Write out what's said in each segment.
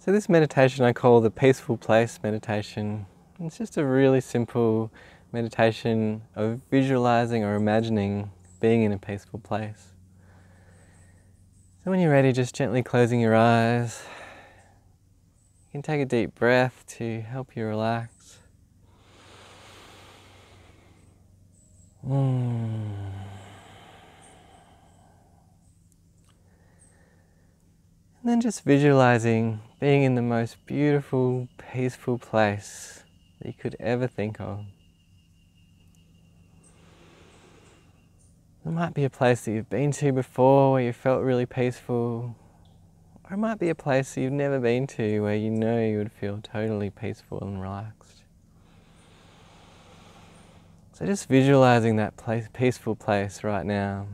So this meditation I call the peaceful place meditation. It's just a really simple meditation of visualizing or imagining being in a peaceful place. So when you're ready, just gently closing your eyes. You can take a deep breath to help you relax. And then just visualizing being in the most beautiful, peaceful place that you could ever think of. It might be a place that you've been to before where you felt really peaceful, or it might be a place that you've never been to where you know you would feel totally peaceful and relaxed. So just visualizing that peaceful place right now.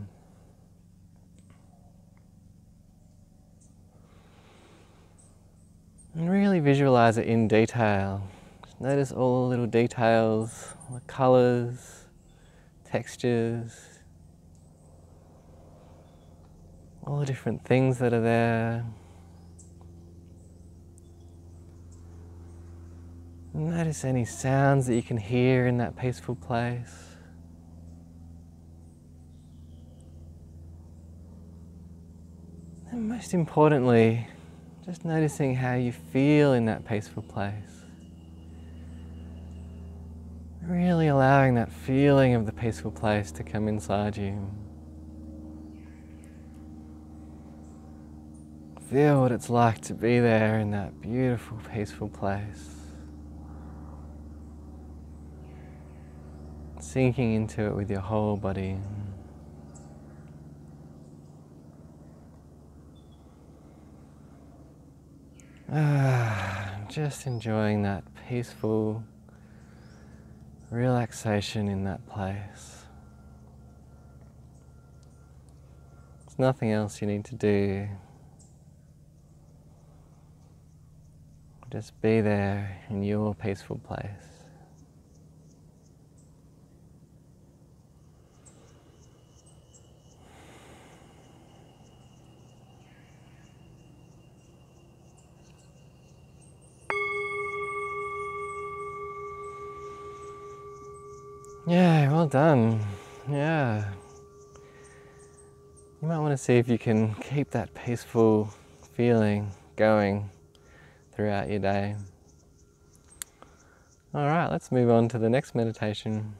And really visualize it in detail. Just notice all the little details, the colours, textures, all the different things that are there. Notice any sounds that you can hear in that peaceful place. And most importantly, just noticing how you feel in that peaceful place. Really allowing that feeling of the peaceful place to come inside you. Feel what it's like to be there in that beautiful, peaceful place. Sinking into it with your whole body. Just enjoying that peaceful relaxation in that place. There's nothing else you need to do. Just be there in your peaceful place. Yeah, well done. Yeah. You might want to see if you can keep that peaceful feeling going throughout your day. All right, let's move on to the next meditation.